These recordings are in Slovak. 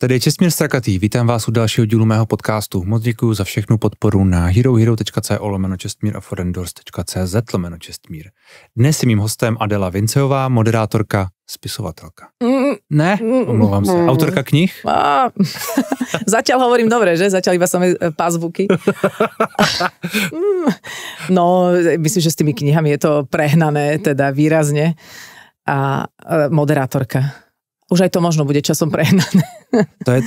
Tady je Čestmír Strakatý, vítám vás u dalšího dílu mého podcastu. Moc děkuji za všechnu podporu na herohero.co/Čestmír a forendors.cz/Čestmír. Dnes je mým hostem Adela Vinceová, moderátorka, spisovatelka. Ne, omlouvám se. Autorka knih? Zatiaľ hovorím dobre, že? Zatiaľ iba samé pázvuky. No, myslím, že s tými knihami je to prehnané, teda výrazne. A moderátorka. Už aj to možno bude časom prehnané.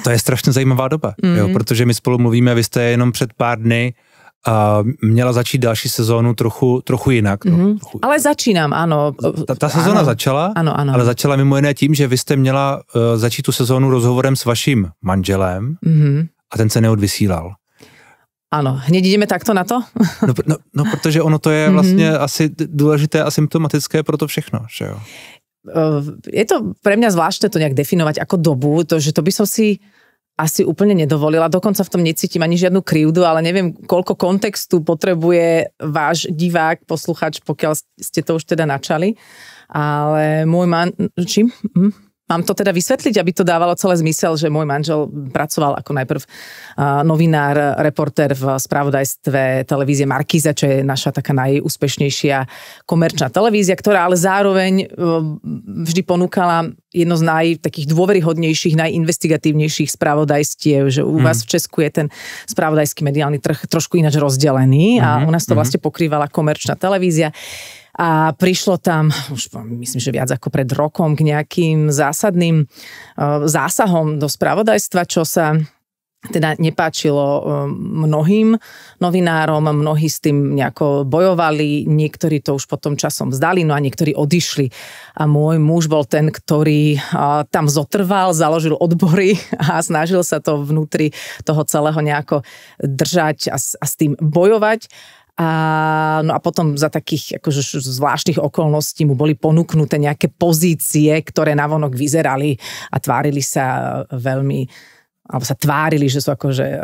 To je strašně zajímavá doba, jo, protože my spolu mluvíme, vy jste jenom před pár dny měla začít další sezónu trochu jinak. Ale začínám, áno. Ta sezóna začala, áno. Ale začala mimo jiné tím, že vy jste měla začít tu sezónu rozhovorem s vaším manželem a ten se neodvysílal. Áno, hneď ideme takto na to? No, protože ono to je vlastně asi důležité a symptomatické pro to všechno, že jo? Je to pre mňa zvláštne to nejak definovať ako dobu, to, že to by som si asi úplne nedovolila, dokonca v tom necítim ani žiadnu krivdu, ale neviem, koľko kontextu potrebuje váš divák, posluchač, pokiaľ ste to už teda načali, ale môj čím? Mám to teda vysvetliť, aby to dávalo celé zmysel, že môj manžel pracoval ako najprv novinár, reportér v spravodajstve televízie Markíza, čo je naša taká najúspešnejšia komerčná televízia, ktorá ale zároveň vždy ponúkala jedno z takých dôveryhodnejších, najinvestigatívnejších spravodajstiev, že u vás v Česku je ten spravodajský mediálny trh trošku ináč rozdelený a u nás to vlastne pokrývala komerčná televízia. A prišlo tam, už myslím, že viac ako pred rokom, k nejakým zásadným zásahom do spravodajstva, čo sa teda nepáčilo mnohým novinárom, mnohí s tým nejako bojovali, niektorí to už potom časom vzdali, no a niektorí odišli. A môj muž bol ten, ktorý tam zotrval, založil odbory a snažil sa to vnútri toho celého nejako držať a s tým bojovať. No a potom za takých akože zvláštnych okolností mu boli ponúknuté nejaké pozície, ktoré navonok vyzerali a tvárili sa veľmi, alebo sa tvárili, že sú akože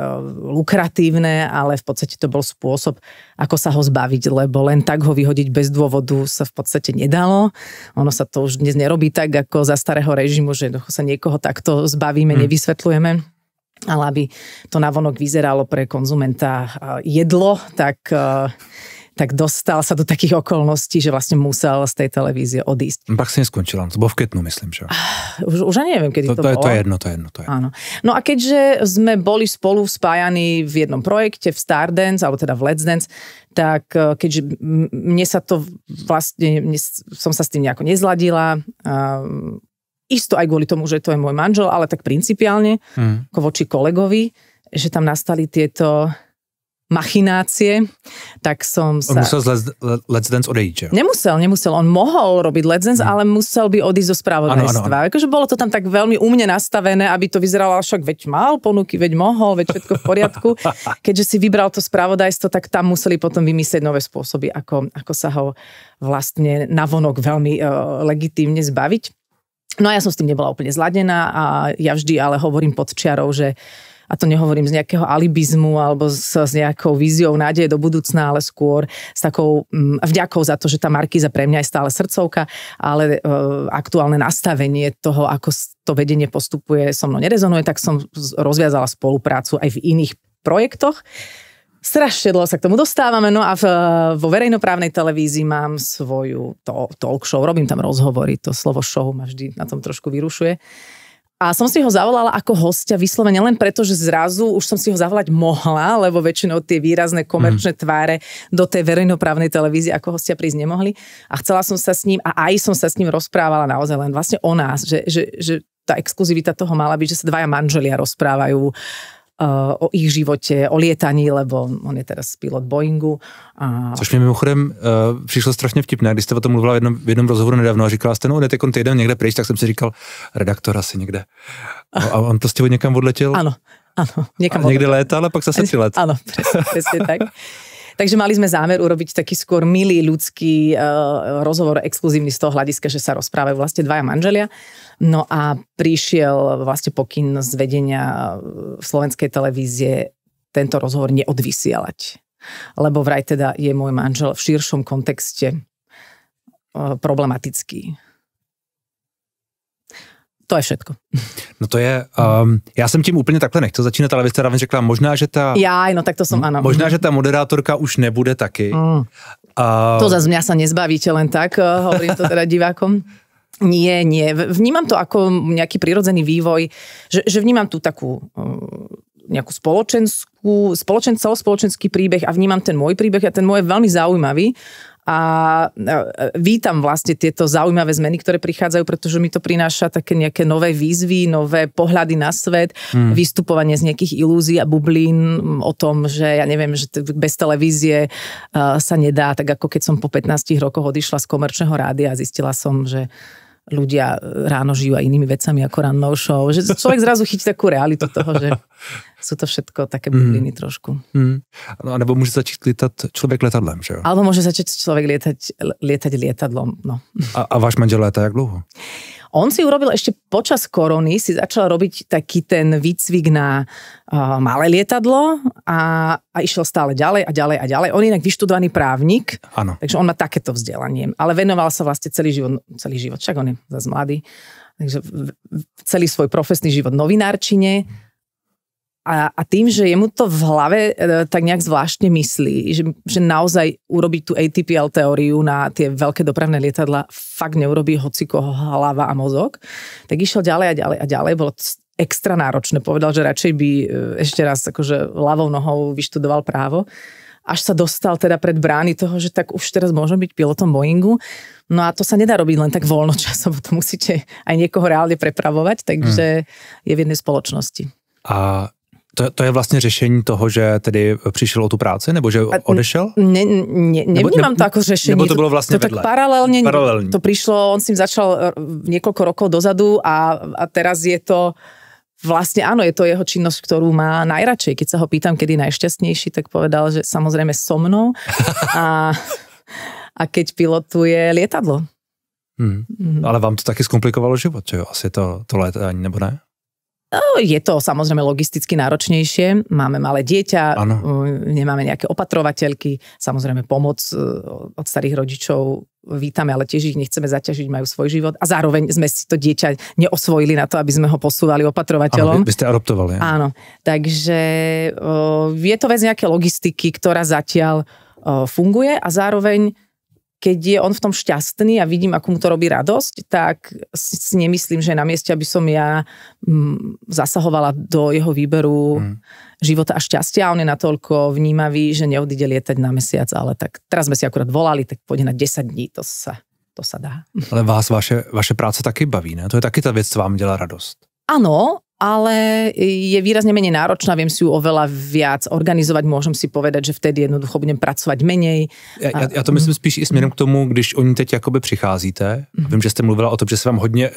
lukratívne, ale v podstate to bol spôsob, ako sa ho zbaviť, lebo len tak ho vyhodiť bez dôvodu sa v podstate nedalo. Ono sa to už dnes nerobí tak, ako za starého režimu, že sa niekoho takto zbavíme, nevysvetľujeme. Ale aby to navonok vyzeralo pre konzumenta jedlo, tak dostal sa do takých okolností, že vlastne musel z tej televízie odísť. Pak si neskončila, to bolo v Květnu, myslím, že? Už ani neviem, kedy to bolo. To je jedno. Áno. No a keďže sme boli spolu spájani v jednom projekte, v Stardance, alebo teda v Let's Dance, tak keďže mne sa to vlastne, som sa s tým nejako nezladila, isto aj kvôli tomu, že to je môj manžel, ale tak principiálne, ako voči kolegovi, že tam nastali tieto machinácie, tak som sa... On musel z Let's Dance odejít, že? Nemusel. On mohol robiť Let's Dance, ale musel by odísť zo spravodajstva. Ano. Akože bolo to tam tak veľmi umne nastavené, aby to vyzeralo, však veď mal ponuky, veď mohol, veď všetko v poriadku. Keďže si vybral to spravodajstvo, tak tam museli potom vymyslieť nové spôsoby, ako sa ho vlastne navonok veľmi legitímne zbaviť. No a ja som s tým nebola úplne zladená a ja vždy ale hovorím pod čiarou, že, a to nehovorím z nejakého alibizmu alebo s nejakou víziou nádeje do budúcna, ale skôr s takou vďakou za to, že tá Markíza pre mňa je stále srdcovka, ale aktuálne nastavenie toho, ako to vedenie postupuje, so mnou nerezonuje, tak som rozviazala spoluprácu aj v iných projektoch. Strašne dlho sa k tomu dostávame, no a vo verejnoprávnej televízii mám svoju talk show, robím tam rozhovory, to slovo show ma vždy na tom trošku vyrušuje. A som si ho zavolala ako hostia vyslovene len preto, že zrazu už som si ho zavolať mohla, lebo väčšinou tie výrazné komerčné tváre do tej verejnoprávnej televízie ako hostia prísť nemohli. A chcela som sa s ním, a aj som sa s ním rozprávala naozaj len vlastne o nás, že tá exkluzivita toho mala byť, že sa dvaja manželia rozprávajú o ich živote, o lietaní, lebo on je teraz pilot Boeingu. Což mě mimochodem přišlo strašně vtipné, když jste o tom mluvila v jednom rozhovoru nedávno a říkala jste, no jdete týden někde pryč, tak jsem si říkal, redaktor asi někde. A on prostě někam odletěl? Áno, niekam odletěl. Někde létal a pak zase přilet. Áno, presne tak. Takže mali sme zámer urobiť taký skôr milý ľudský rozhovor exkluzívny z toho hľadiska, že sa rozprávajú vlastne dvaja manželia. No a prišiel vlastne pokyn z vedenia slovenskej televízie tento rozhovor neodvysielať. Lebo vraj teda je môj manžel v širšom kontexte problematický. To je všetko. No to je, já jsem tím úplně takhle nechtěl začínat, ale vy jste řekla, možná, že ta... No tak to som, áno. Možná, že ta moderátorka už nebude taky. To zase mňa sa nezbavíte len tak, hovorím to teda divákom. Nie. Vnímam to ako nejaký prirodzený vývoj, že vnímam tú takú nejakú celospoločenský príbeh a vnímam ten môj príbeh a ten môj je veľmi zaujímavý a vítam vlastne tieto zaujímavé zmeny, ktoré prichádzajú, pretože mi to prináša také nejaké nové výzvy, nové pohľady na svet, vystupovanie z nejakých ilúzií a bublín o tom, že ja neviem, že bez televízie sa nedá, tak ako keď som po 15 rokoch odišla z komerčného rádia a zistila som, že ľudia ráno žijú aj inými vecami ako rannou show. Že človek zrazu chytí takú realitu toho, že sú to všetko také bubliny trošku. No, nebo môže začať lietať človek letadlem, že jo? Alebo môže začať človek lietať lietadlom, no. A váš manžel letá jak dlouho? On si urobil ešte počas korony, si začal robiť taký ten výcvik na malé lietadlo a išiel stále ďalej a ďalej a ďalej. On je inak vyštudovaný právnik, Áno. Takže on má takéto vzdelanie, ale venoval sa vlastne celý život, však on je zase mladý, takže celý svoj profesný život novinárčine. A tým, že jemu to v hlave tak nejak zvláštne myslí, že naozaj urobiť tú ATPL teóriu na tie veľké dopravné lietadla fakt neurobí hocikoho hlava a mozog, tak išiel ďalej a ďalej a ďalej. Bolo to extra náročné. Povedal, že radšej by ešte raz akože ľavou nohou vyštudoval právo. Až sa dostal teda pred brány toho, že tak už teraz môžem byť pilotom Boeingu. No a to sa nedá robiť len tak voľnočasovo, to musíte aj niekoho reálne prepravovať, takže je v jednej spoločnosti. A to je vlastně řešení toho, že tedy přišel o tu práci, nebo že odešel? Nevnímam to ako řešení. Nebo to bylo vlastně to vedle? Tak paralelne. To prišlo, on s tým začal niekoľko rokov dozadu a teraz je to vlastne áno, je to jeho činnosť, ktorú má najradšej. Keď sa ho pýtam, kedy najšťastnejší, tak povedal, že samozrejme so mnou a keď pilotuje lietadlo. Ale vám to taky zkomplikovalo život, že jo? Asi to létání, nebo ne? Je to samozrejme logisticky náročnejšie, máme malé dieťa, nemáme nejaké opatrovateľky, samozrejme pomoc od starých rodičov vítame, ale tiež ich nechceme zaťažiť, majú svoj život a zároveň sme si to dieťa neosvojili na to, aby sme ho posúvali opatrovateľom. Áno, vy ste adoptovali. Áno, takže je to vec nejaké logistiky, ktorá zatiaľ funguje a zároveň keď je on v tom šťastný a vidím, ako mu to robí radosť, tak si nemyslím, že je na mieste, aby som ja zasahovala do jeho výberu života a šťastia. On je natoľko vnímavý, že neodíde lietať na mesiac, ale tak teraz sme si akurát volali, tak pôjde na 10 dní, to sa dá. Ale vás vaše práce taky baví, ne? To je taky ta věc, co vám dělá radost. Áno, ale je výrazne menej náročná, viem si ju oveľa viac organizovať, môžem si povedať, že vtedy jednoducho budem pracovať menej. Já to myslím spíš i směrem k tomu, když oni teď jakoby přicházíte. Vím, že jste mluvila o tom, že se vám hodně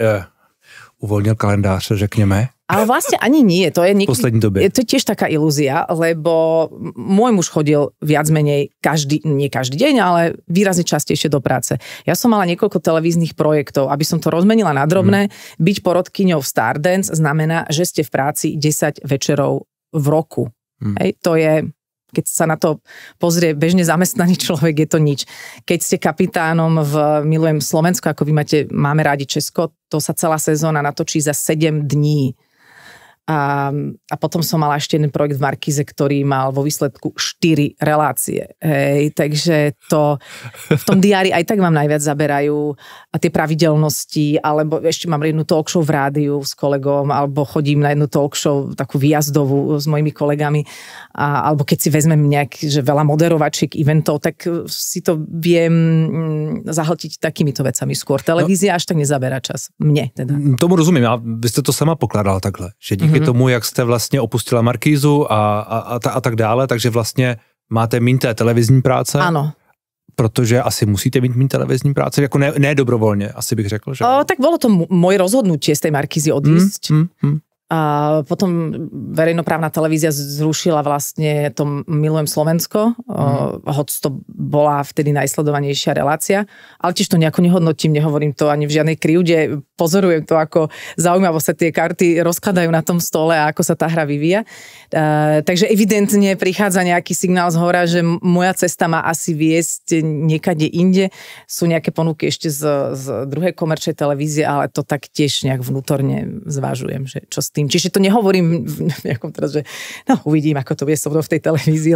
uvoľnil kalendář, řekněme. Ale vlastne ani nie. To je poslední době. To je tiež taká ilúzia, lebo môj muž chodil viac menej nie každý deň, ale výrazne častejšie do práce. Ja som mala niekoľko televíznych projektov, aby som to rozmenila na drobné. Byť porodkyňou v Stardance znamená, že ste v práci 10 večerov v roku. Hej, to je... Keď sa na to pozrie bežne zamestnaný človek, je to nič. Keď ste kapitánom v Milujem Slovensko, ako vy máme rádi Česko, to sa celá sezóna natočí za 7 dní. A potom som mala ešte jeden projekt v Markíze, ktorý mal vo výsledku 4 relácie. Hej, takže to v tom diári aj tak vám najviac zaberajú a tie pravidelnosti, alebo ešte mám jednu talk show v rádiu s kolegom, alebo chodím na jednu talk show takú výjazdovú s mojimi kolegami, alebo keď si vezmem že veľa moderovačiek eventov, tak si to viem zahltiť takýmito vecami skôr. Televízia až tak nezaberá čas. Mne teda. Tomu rozumím, a vy ste to sama pokládala takhle, že díky tomu, jak jste vlastně opustila Markízu a tak dále, takže vlastně máte míň té televizní práce. Áno. Protože asi musíte mít míň televizní práce, jako ne dobrovolně, asi bych řekl. Že? Tak bolo to moje rozhodnutie z tej Markízy odísť. A potom verejnoprávna televízia zrušila vlastne to Milujem Slovensko, hoď to bola vtedy najsledovanejšia relácia, ale tiež to nejako nehodnotím, nehovorím to ani v žiadnej krivde, pozorujem to, ako zaujímavo sa tie karty rozkladajú na tom stole a ako sa tá hra vyvíja. Takže evidentne prichádza nejaký signál z hora, že moja cesta má asi viesť niekade inde. Sú nejaké ponuky ešte z druhej komerčnej televízie, ale to tak tiež nejak vnútorne zvažujem, že čo s tým. Čiže to nehovorím v nejakom teraz, že no, uvidím, ako to bude so mnou v tej televízii,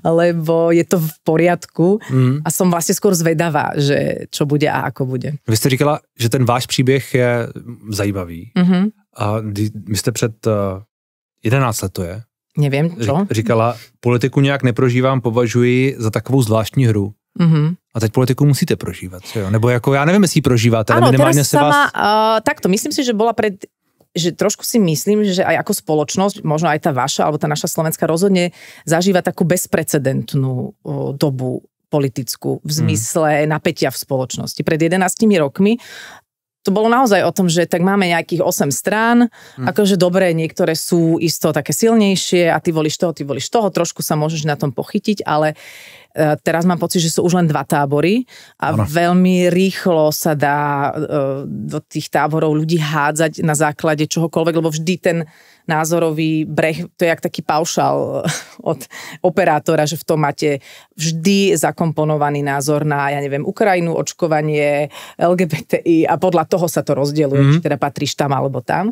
lebo je to v poriadku a som vlastne skôr zvedavá, že čo bude a ako bude. Vy jste říkala, že ten váš příběh je zajímavý. A vy jste před 11 let to je. Nevím, čo? Říkala, politiku nějak neprožívám, považuji za takovou zvláštní hru. A teď politiku musíte prožívat, jo? Nebo jako, já nevím, jestli ji prožíváte, ale minimálně se vás... Takto, myslím si, že bola že trošku si myslím, že aj ako spoločnosť, možno aj tá vaša, alebo tá naša Slovenská rozhodne zažíva takú bezprecedentnú dobu politickú v zmysle napätia v spoločnosti. Pred 11 rokmi to bolo naozaj o tom, že tak máme nejakých 8 strán, akože dobre, niektoré sú isto také silnejšie a ty volíš toho, trošku sa môžeš na tom pochytiť, ale teraz mám pocit, že sú už len 2 tábory a veľmi rýchlo sa dá do tých táborov ľudí hádzať na základe čohokoľvek, lebo vždy ten názorový breh, to je jak taký paušál od operátora, že v tom máte vždy zakomponovaný názor na, ja neviem, Ukrajinu, očkovanie, LGBTI a podľa toho sa to rozdeľuje, či teda patríš tam alebo tam.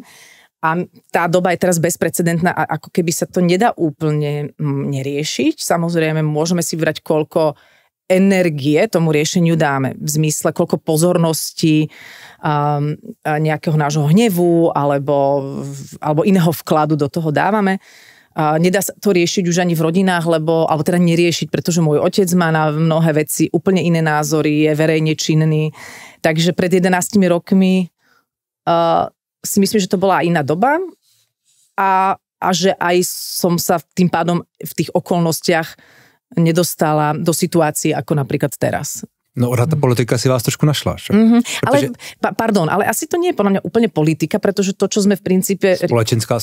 A tá doba je teraz bezprecedentná a ako keby sa to nedá úplne neriešiť. Samozrejme, môžeme si vybrať, koľko energie tomu riešeniu dáme. V zmysle, koľko pozornosti, nejakého nášho hnevu alebo iného vkladu do toho dávame. Nedá sa to riešiť už ani v rodinách, alebo teda neriešiť, pretože môj otec má na mnohé veci úplne iné názory, je verejne činný. Takže pred 11 rokmi si myslím, že to bola iná doba a že aj som sa tým pádom v tých okolnostiach nedostala do situácií ako napríklad teraz. No tá politika si vás trošku našla. Protože... Ale asi to nie je podľa mňa úplne politika, pretože to, čo sme v princípe... Spoločenská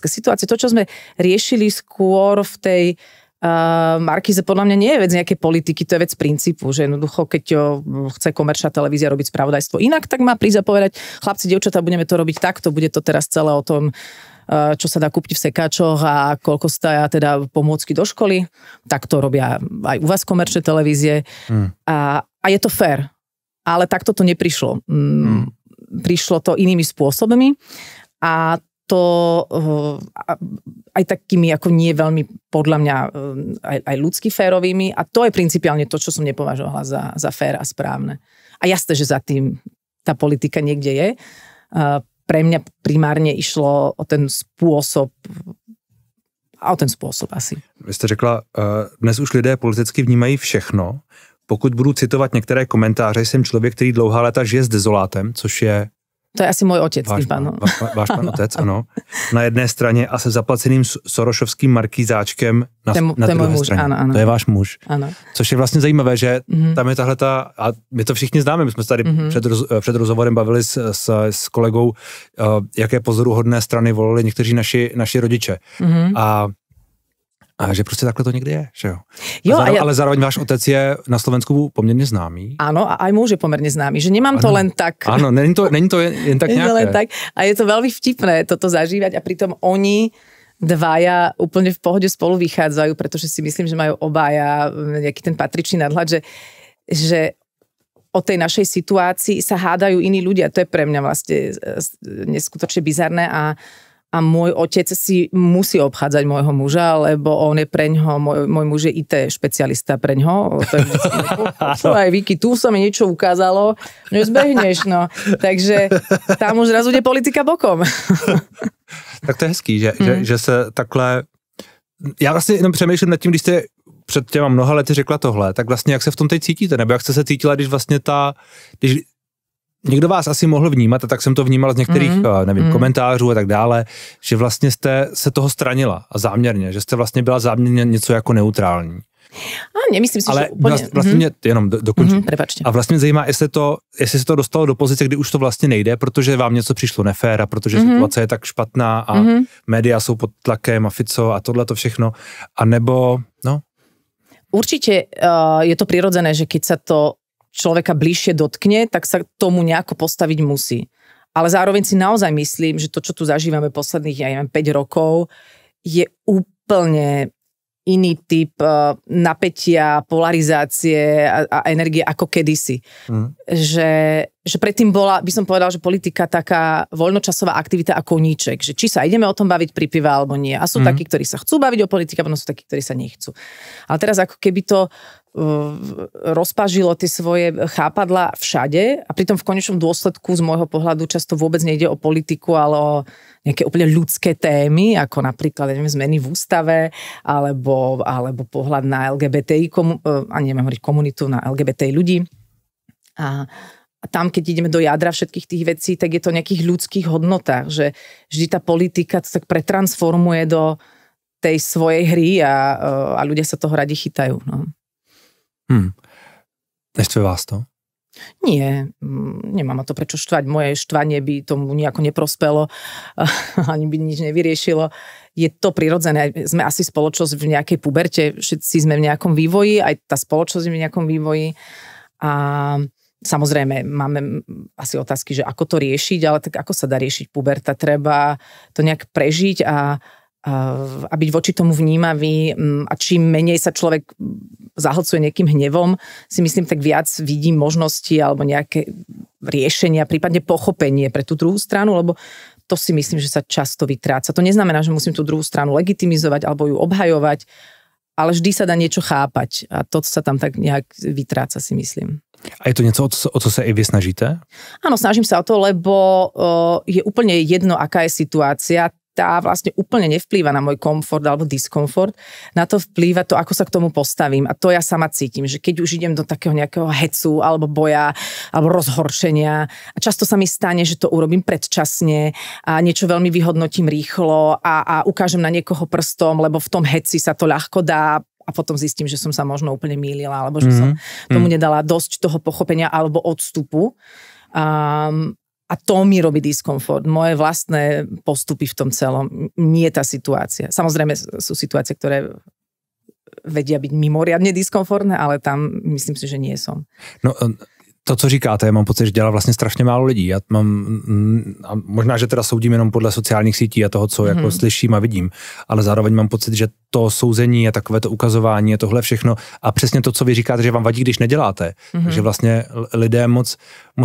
situácia. To, čo sme riešili skôr v tej Markíze, podľa mňa nie je vec nejakej politiky, to je vec princípu, že jednoducho, keď chce komerčná televízia robiť spravodajstvo inak, tak má prísť a povedať, chlapci, dievčatá, budeme to robiť takto, bude to teraz celé o tom, čo sa dá kúpiť v sekáčoch a koľko stoja teda pomôcky do školy, tak to robia aj u vás komerčné televízie a je to fér, ale takto to neprišlo. Prišlo to inými spôsobmi a to aj takými ako nie veľmi podľa mňa aj ľudsky férovými a to je principiálne to, čo som nepovažovala za fér a správne. A jasné, že za tým tá politika niekde je. Pre mňa primárne išlo o ten spôsob asi. Vy jste řekla, dnes už lidé politicky vnímají všechno. Pokud budu citovat některé komentáře, jsem člověk, který dlouhá léta žije s dezolátem, což je to je asi môj otec. Váš pán otec, ano. Na jedné straně a se zaplaceným sorošovským markízáčkem na druhé straně. Ano. To je váš muž. Ano. Což je vlastně zajímavé, že tam je tahleta, a my to všichni známe, my jsme se tady před rozhovorem bavili s kolegou, jaké pozoruhodné strany volili někteří naši rodiče. A že prostě takhle to někdy je, že jo? Ale zároveň váš otec je na Slovensku poměrně známý. Áno, a aj muž je pomerne známy, že nemám to len tak. Áno, není to jen tak nejaké. Len tak. A je to veľmi vtipné toto zažívať a pritom oni dvaja úplne v pohode spolu vychádzajú, pretože si myslím, že majú obaja nejaký ten patričný nadhľad, že o tej našej situácii sa hádajú iní ľudia. To je pre mňa vlastne neskutočne bizarné a môj otec si musí obchádzať môjho muža, lebo on je preňho, môj muž je IT špecialista preňho. To je vždycky, aj Viki, tu sa mi niečo ukázalo, nezbehneš, no. Takže tam už zrazu ide politika bokom. Tak to je hezký, že se takhle... Já vlastně jenom přemýšlím nad tím, když jste před těma mnoha lety řekla tohle, tak vlastně jak se v tom teď cítíte, nebo jak jste se cítila, když vlastně když někdo vás asi mohl vnímat, a tak jsem to vnímal z některých, komentářů a tak dále, že vlastně jste se toho stranila a záměrně, že jste vlastně byla záměrně něco jako neutrální. A nemyslím si, ale že úplně... vlastně mě jenom dokončím. Prepačte. A vlastně mě zajímá, jestli se to dostalo do pozice, kdy už to vlastně nejde, protože vám něco přišlo nefér a protože situace je tak špatná a média jsou pod tlakem a Fico a tohle to všechno. A nebo, no? Určite je to prirodzené, že keď sa to človeka bližšie dotkne, tak sa tomu nejako postaviť musí. Ale zároveň si naozaj myslím, že to, čo tu zažívame posledných, 5 rokov, je úplne iný typ napätia, polarizácie a energie ako kedysi. Že predtým bola, by som povedal, že politika taká voľnočasová aktivita ako koníček, že či sa ideme o tom baviť pri pive alebo nie. A sú takí, ktorí sa chcú baviť o politike, a sú takí, ktorí sa nechcú. Ale teraz ako keby to rozpažilo tie svoje chápadlá všade a pritom v konečnom dôsledku z môjho pohľadu často vôbec nejde o politiku, ale o nejaké úplne ľudské témy, ako napríklad zmeny v ústave alebo pohľad na LGBTI komunitu, na LGBT ľudí. A tam, keď ideme do jadra všetkých tých vecí, tak je to o nejakých ľudských hodnotách, že vždy tá politika to tak pretransformuje do tej svojej hry a ľudia sa toho radi chytajú. No. Neštve vás to? Nie, nemám to prečo štvať. Moje štvanie by tomu nejako neprospelo, ani by nič nevyriešilo. Je to prirodzené. Sme asi spoločnosť v nejakej puberte, všetci sme v nejakom vývoji, aj tá spoločnosť je v nejakom vývoji. A samozrejme, máme asi otázky, že ako to riešiť, ale tak ako sa dá riešiť puberta? Treba to nejak prežiť a byť voči tomu vnímavý a čím menej sa človek zahlcuje nejakým hnevom, si myslím, tak viac vidí možnosti alebo nejaké riešenia, prípadne pochopenie pre tú druhú stranu, lebo to si myslím, že sa často vytráca. To neznamená, že musím tú druhú stranu legitimizovať alebo ju obhajovať, ale vždy sa dá niečo chápať a to sa tam tak nejak vytráca, si myslím. A je to niečo, o co sa aj vy snažíte? Áno, snažím sa o to, lebo je úplne jedno, aká je situácia. Tá vlastne úplne nevplýva na môj komfort alebo diskomfort. Na to vplýva to, ako sa k tomu postavím. A to ja sama cítim, že keď už idem do takého nejakého hecu alebo boja alebo rozhorčenia a často sa mi stane, že to urobím predčasne a niečo veľmi vyhodnotím rýchlo a ukážem na niekoho prstom, lebo v tom heci sa to ľahko dá a potom zistím, že som sa možno úplne mýlila alebo že som tomu nedala dosť toho pochopenia alebo odstupu. A to mi robí diskomfort. Moje vlastné postupy v tom celom. Nie tá situácia. Samozrejme sú situácie, ktoré vedia byť mimoriadne diskomfortné, ale tam myslím si, že nie som. No, to, co říkáte, mám pocit, že dělá vlastně strašně málo lidí. Já mám, a možná, že teda soudím jenom podle sociálních sítí a toho, co jako slyším a vidím, ale zároveň mám pocit, že to souzení a takové to ukazování a tohle všechno a přesně to, co vy říkáte, že vám vadí, když neděláte. Takže vlastně lidé moc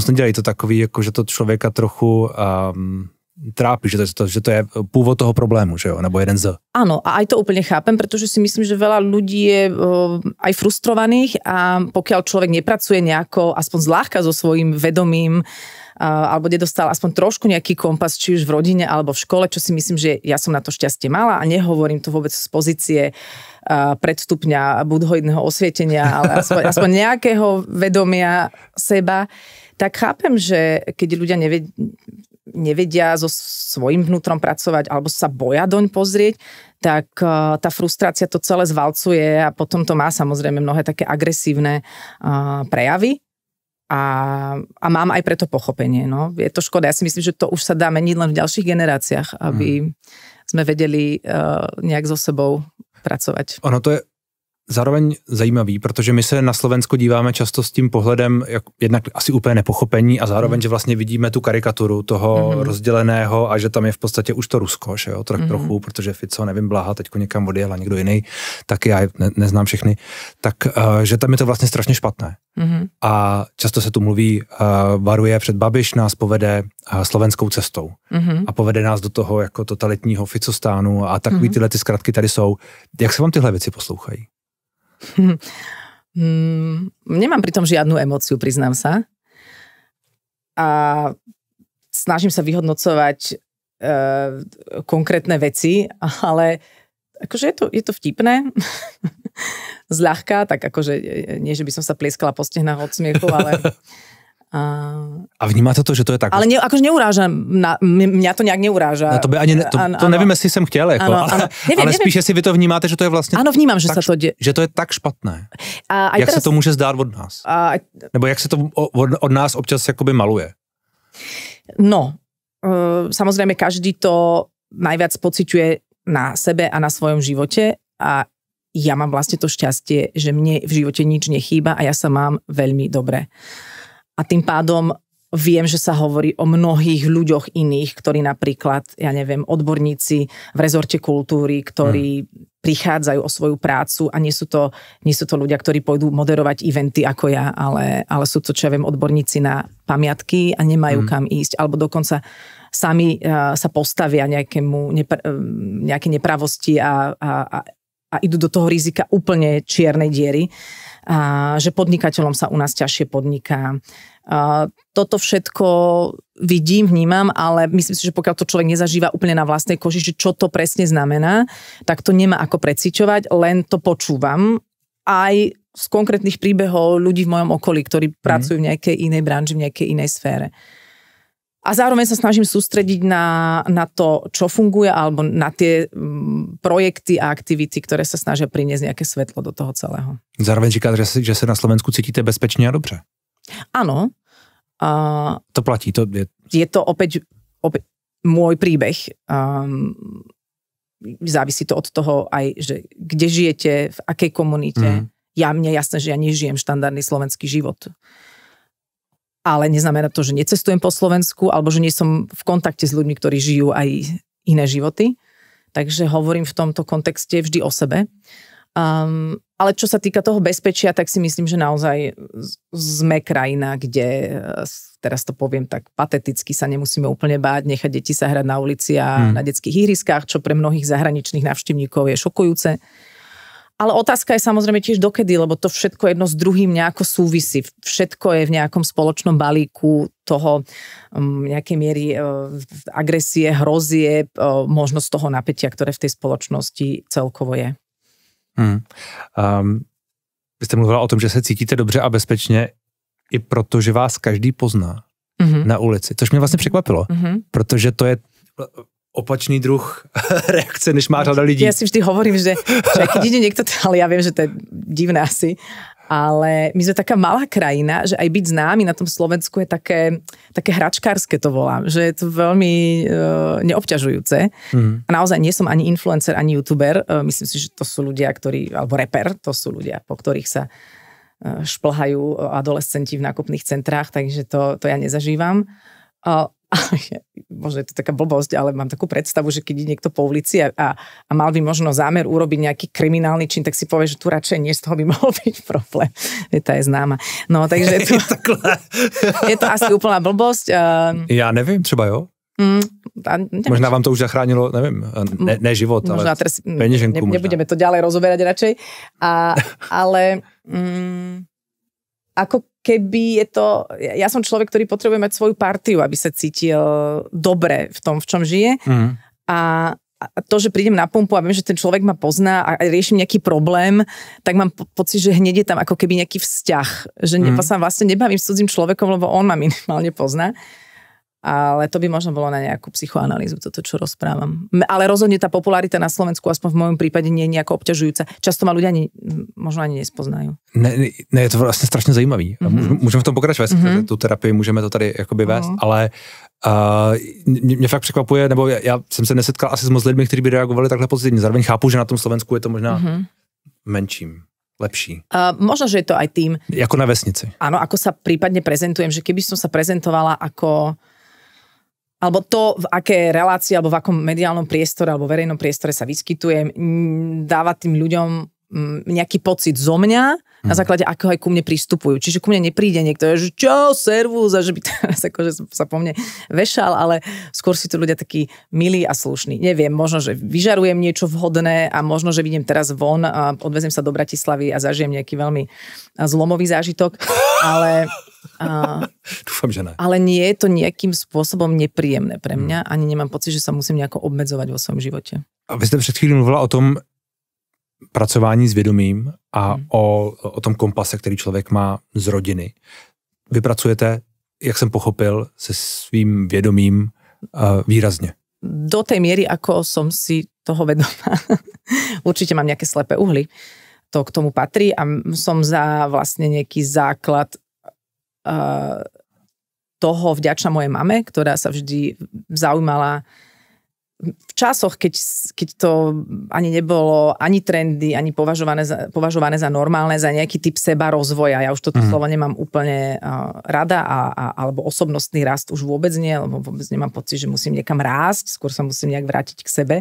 nedělají to takový, jako že to člověka trochu trápi, že to je pôvod toho problému, že jo, nebo jeden z. Áno, a aj to úplne chápem, pretože si myslím, že veľa ľudí je aj frustrovaných a pokiaľ človek nepracuje nejako, aspoň zľahka so svojím vedomím, alebo nedostal aspoň trošku nejaký kompas, či už v rodine alebo v škole, čo si myslím, že ja som na to šťastie mala a nehovorím to vôbec z pozície predstupňa budhoidného osvietenia, ale aspoň nejakého vedomia seba, tak chápem, že keď ľudia nevedia so svojím vnútrom pracovať alebo sa boja doň pozrieť, tak tá frustrácia to celé zvalcuje a potom to má samozrejme mnohé také agresívne prejavy a mám aj preto pochopenie. No. Je to škoda. Ja si myslím, že to už sa dá meniť len v ďalších generáciách, aby sme vedeli nejak so sebou pracovať. Ono to je zároveň zajímavý, protože my se na Slovensko díváme často s tím pohledem jednak asi úplně nepochopení a zároveň, že vlastně vidíme tu karikaturu toho rozděleného a že tam je v podstatě už to Rusko, že jo, trochu, protože Fico, nevím, Blaha, teďko někam odjel a někdo jiný, tak já neznám všechny, tak že tam je to vlastně strašně špatné. A často se tu mluví, varuje před Babiš, nás povede slovenskou cestou a povede nás do toho jako totalitního Ficostánu a takový tyhle ty zkratky tady jsou. Jak se vám tyhle věci poslouchají? Nemám pri tom žiadnu emóciu, priznám sa. A snažím sa vyhodnocovať konkrétne veci, ale akože je to vtipné. Zľahka, tak akože nie, že by som sa plieskala po stehnách od smiechu, ale... A vnímáte to, že to je tak? Ale akože neuráža, mňa to nejak neuráža. No to by ani, to nevím, jestli jsem chtěl, jako, ale spíš, jestli vy to vnímáte, že to je vlastně... Áno, vnímam, že tak, sa to deje. Že to je tak špatné. Jak teraz... se to může zdát od nás? Nebo jak se to od nás občas jakoby maluje? No, samozrejme, každý to najviac pociťuje na sebe a na svojom živote a ja mám vlastne to šťastie, že mne v živote nič nechýba a ja sa mám veľmi dobre. A tým pádom viem, že sa hovorí o mnohých ľuďoch iných, ktorí napríklad, ja neviem, odborníci v rezorte kultúry, ktorí prichádzajú o svoju prácu a nie sú to ľudia, ktorí pôjdu moderovať eventy ako ja, ale sú to, čo ja viem, odborníci na pamiatky a nemajú kam ísť, alebo dokonca sami sa postavia nejaké nepravosti a idú do toho rizika úplne čiernej diery, že podnikateľom sa u nás ťažšie podniká. Toto všetko vidím, vnímam, ale myslím si, že pokiaľ to človek nezažíva úplne na vlastnej koži, že čo to presne znamená, tak to nemá ako preciťovať, len to počúvam aj z konkrétnych príbehov ľudí v mojom okolí, ktorí pracujú v nejakej inej branži, v nejakej inej sfére. A zároveň sa snažím sústrediť na to, čo funguje, alebo na tie projekty a aktivity, ktoré sa snažia priniesť nejaké svetlo do toho celého. Zároveň říkáte, že se na Slovensku cítíte bezpečně a dobře. Áno. To platí. Je to opäť môj príbeh. Závisí to od toho aj, že kde žijete, v akej komunite. Mne jasné, že ja nežijem štandardný slovenský život. Ale neznamená to, že necestujem po Slovensku, alebo že nie som v kontakte s ľuďmi, ktorí žijú aj iné životy. Takže hovorím v tomto kontexte vždy o sebe. Ale čo sa týka toho bezpečia, tak si myslím, že naozaj sme krajina, kde, teraz to poviem tak pateticky, sa nemusíme úplne báť, nechať deti sa hrať na ulici a na detských ihriskách, čo pre mnohých zahraničných návštevníkov je šokujúce. Ale otázka je samozrejme tiež dokedy, lebo to všetko jedno s druhým nejako súvisí. Všetko je v nejakom spoločnom balíku toho nejakej miery agresie, hrozie, možno z toho napätia, ktoré v tej spoločnosti celkovo je. Vy jste mluvila o tom, že se cítíte dobře a bezpečně i proto, že vás každý pozná na ulici. Což mě vlastně překvapilo, protože to je opačný druh reakce, než má řada lidí. Ja si vždy hovorím, že keď ide niekto, ale ja viem, že to je divné asi, ale my sme taká malá krajina, že aj byť známy na tom Slovensku je také hračkárske, to volám, že je to veľmi neobťažujúce. A naozaj nie som ani influencer, ani youtuber. Myslím si, že to sú ľudia, alebo reper, to sú ľudia, po ktorých sa šplhajú adolescenti v nákupných centrách, takže to ja nezažívam. Možno je to taká blbosť, ale mám takú predstavu, že keď ide niekto po ulici a mal by možno zámer urobiť nejaký kriminálny čin, tak si povie, že tu radšej nie, z toho by mohol byť problém. Tá je známa. No, takže je to asi úplná blbosť. Já nevím, třeba jo. Možná vám to už zachránilo, nevím, ne život, ale peněženku. Nebudeme to ďalej rozoberať radšej. Ale ako keby je to... Ja som človek, ktorý potrebuje mať svoju partiu, aby sa cítil dobre v tom, v čom žije. A to, že prídem na pumpu a viem, že ten človek ma pozná a riešim nejaký problém, tak mám pocit, že hneď je tam ako keby nejaký vzťah. Že sa vlastne nebavím s cudzým človekom, lebo on ma minimálne pozná. Ale to by možno bolo na nejakú psychoanalýzu, toto, čo rozprávam. Ale rozhodne tá popularita na Slovensku, aspoň v mojom prípade, nie je nejako obťažujúca. Často ma ľudia možno ani nespoznajú. Ne, je to vlastně strašně zajímavý. Můžeme v tom pokračovat, tu terapii můžeme to tady jakoby vést, ale mě fakt překvapuje, nebo já jsem se nesetkal asi s moc lidmi, kteří by reagovali takhle pozitivně. Zároveň chápu, že na tom Slovensku je to možná menším. Lepší. Možno, že je to aj tým. Jako na vesnici. Áno, ako sa prípadne prezentujem, že keby som sa prezentovala ako alebo to, v aké relácii, alebo v akom mediálnom priestore, alebo verejnom priestore sa vyskytujem, dáva tým ľuďom nejaký pocit zo mňa, na základe akého aj ku mne pristupujú. Čiže ku mne nepríde niekto, že čau, servus, a že by teraz akože sa po mne vešal, ale skôr si to ľudia takí milí a slušní. Neviem, možno, že vyžarujem niečo vhodné a možno, že vidím teraz von a odvezem sa do Bratislavy a zažijem nejaký veľmi zlomový zážitok, ale... Dúfam, že ne. Ale nie je to nejakým spôsobom nepríjemné pre mňa, ani nemám pocit, že sa musím nejako obmedzovať vo svojom živote. A vy ste před chvíli mluvila o tom pracování s vědomím a o tom kompase, který člověk má z rodiny. Vy pracujete, jak jsem pochopil, se svým vědomím výrazně. Do tej miery, ako som si toho vedomá. Určite mám nejaké slepé uhly. To k tomu patrí a som za vlastne nejaký základ toho vďačná mojej mame, ktorá sa vždy zaujímala v časoch, keď to ani nebolo ani trendy, ani považované za normálne, za nejaký typ seba rozvoja. Ja už toto slovo nemám úplne rada alebo osobnostný rast už vôbec nie, lebo vôbec nemám pocit, že musím niekam rásť, skôr sa musím nejak vrátiť k sebe.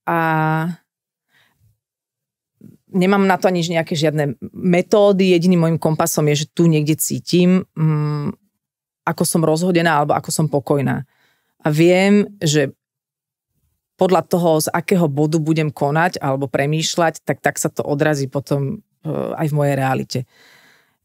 A nemám na to ani nejaké žiadne metódy, jediným môjim kompasom je, že tu niekde cítim, ako som rozhodená alebo ako som pokojná. A viem, že podľa toho, z akého bodu budem konať alebo premýšľať, tak sa to odrazí potom aj v mojej realite.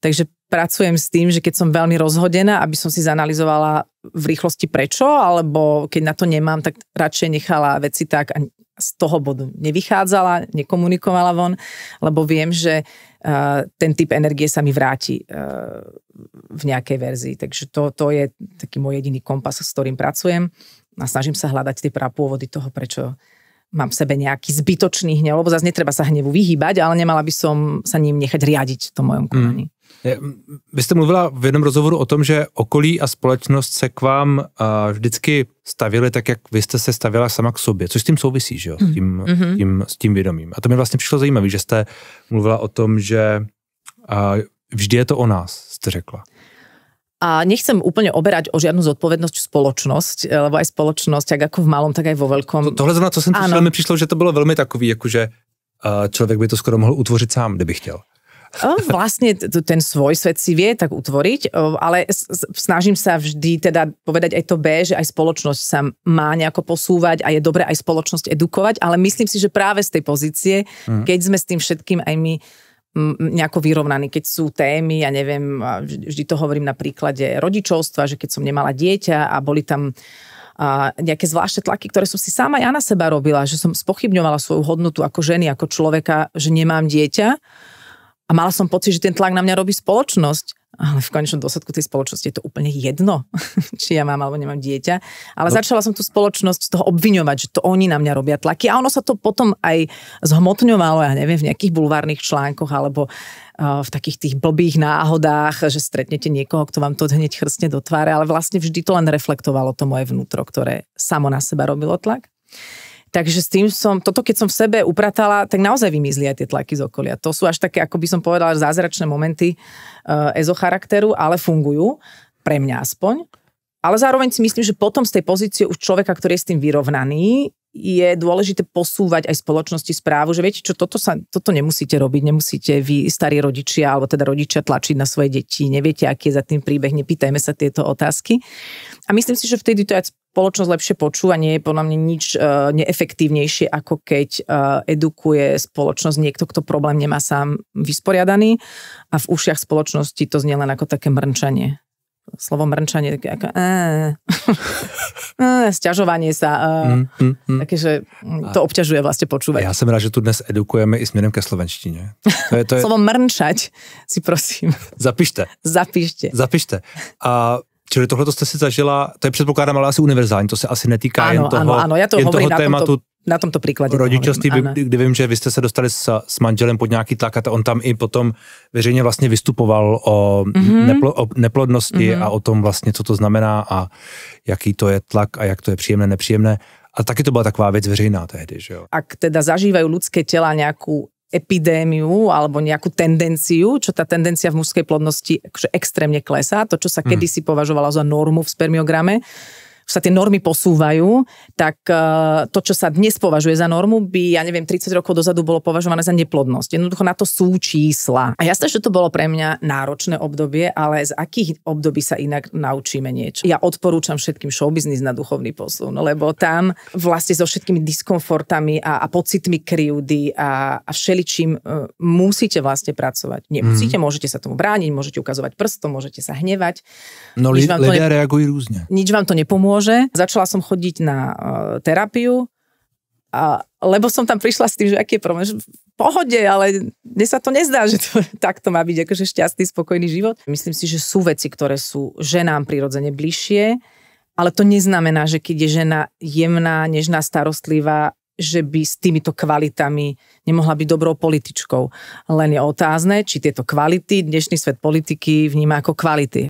Takže pracujem s tým, že keď som veľmi rozhodená, aby som si zanalizovala v rýchlosti prečo, alebo keď na to nemám, tak radšej nechala veci tak a z toho bodu nevychádzala, nekomunikovala von, lebo viem, že ten typ energie sa mi vráti v nejakej verzii. Takže to je taký môj jediný kompas, s ktorým pracujem a snažím sa hľadať tie prapôvody toho, prečo mám v sebe nejaký zbytočný hnev, lebo zase netreba sa hnevu vyhýbať, ale nemala by som sa ním nechať riadiť v tom mojom konaní. Vy jste mluvila v jednom rozhovoru o tom, že okolí a společnost se k vám vždycky stavili tak, jak vy jste se stavila sama k sobě, což s tím souvisí, že jo? S tím vědomím. A to mi vlastně přišlo zajímavé, že jste mluvila o tom, že vždy je to o nás, jste řekla. A nechcem úplne oberať o žiadnu zodpovednosť spoločnosť, lebo aj spoločnosť, tak ako v malom, tak aj vo veľkom. Tohle znamená, co jsem slyšel, mi přišlo, že to bylo velmi takový, jakože člověk by to skoro mohl utvořit sám, kdyby chtěl. Vlastne ten svoj svet si vie tak utvoriť, ale snažím sa vždy teda povedať aj to B, že aj spoločnosť sa má nejako posúvať a je dobre aj spoločnosť edukovať, ale myslím si, že práve z tej pozície, keď sme s tým všetkým aj my nejako vyrovnaní, keď sú témy, ja neviem, vždy to hovorím na príklade rodičovstva, že keď som nemala dieťa a boli tam nejaké zvláštne tlaky, ktoré som si sama ja na seba robila, že som spochybňovala svoju hodnotu ako ženy, ako človeka, že nemám dieťa. A mala som pocit, že ten tlak na mňa robí spoločnosť. Ale v konečnom dôsledku tej spoločnosti je to úplne jedno, či ja mám alebo nemám dieťa. Ale začala som tú spoločnosť z toho obviňovať, že to oni na mňa robia tlaky. A ono sa to potom aj zhmotňovalo, ja neviem, v nejakých bulvárnych článkoch alebo v takých tých blbých náhodách, že stretnete niekoho, kto vám to hneď chrstne do tváre, ale vlastne vždy to len reflektovalo to moje vnútro, ktoré samo na seba robilo tlak. Takže s tým toto keď som v sebe upratala, tak naozaj vymizli aj tie tlaky z okolia. To sú až také, ako by som povedala, zázračné momenty ezocharakteru, ale fungujú, pre mňa aspoň. Ale zároveň si myslím, že potom z tej pozície už človeka, ktorý je s tým vyrovnaný, je dôležité posúvať aj spoločnosti správu, že viete čo, toto nemusíte robiť, nemusíte vy, starí rodičia, alebo teda rodičia tlačiť na svoje deti, neviete, aký je za tým príbeh, nepýtajme sa tieto otázky. A myslím si, že vtedy to aj spoločnosť lepšie počúva, nie je podľa mňa nič neefektívnejšie, ako keď edukuje spoločnosť niekto, kto problém nemá sám vysporiadaný a v ušiach spoločnosti to znie len ako také mrnčanie. Slovo mrnčanie, také ako sťažovanie sa, takže to obťažuje vlastne počúvať. Já jsem rád, že tu dnes edukujeme i směrem ke slovenštině. To je... Slovo mrnčať si prosím. Zapište. A čili tohleto jste si zažila, to je předpokládám, ale asi univerzální, to se asi netýká jen toho, ja to jen toho tématu na tomto príklade. Rodičovství, kdy vím, že vy jste se dostali s manželem pod nějaký tlak a on tam i potom veřejně vlastně vystupoval o neplodnosti a o tom vlastně, co to znamená a jaký to je tlak a jak to je příjemné, nepříjemné. A taky to byla taková věc veřejná tehdy, že jo? Ak teda zažívajú ľudské tela nejakú epidémiu alebo nejakú tendenciu, čo tá tendencia v mužskej plodnosti akože extrémne klesá, to, čo sa kedysi považovalo za normu v spermiograme, sa tie normy posúvajú, tak to, čo sa dnes považuje za normu, by, ja neviem, 30 rokov dozadu bolo považované za neplodnosť. Jednoducho na to sú čísla. A jasné, že to bolo pre mňa náročné obdobie, ale z akých období sa inak naučíme niečo? Ja odporúčam všetkým showbiznis na duchovný posun, lebo tam vlastne so všetkými diskomfortami a pocitmi krivdy a všeličím musíte vlastne pracovať. Nemusíte, môžete sa tomu brániť, môžete ukazovať prstom, môžete sa hnevať. No ľudia reagujú rôzne. Nič vám to nepomôže. Začala som chodiť na terapiu, lebo som tam prišla s tým, že aký je problém, že v pohode, ale mne sa to nezdá, že to takto má byť akože šťastný, spokojný život. Myslím si, že sú veci, ktoré sú ženám prirodzene bližšie, ale to neznamená, že keď je žena jemná, nežná, starostlivá, že by s týmito kvalitami nemohla byť dobrou političkou. Len je otázne, či tieto kvality dnešný svet politiky vníma ako kvality.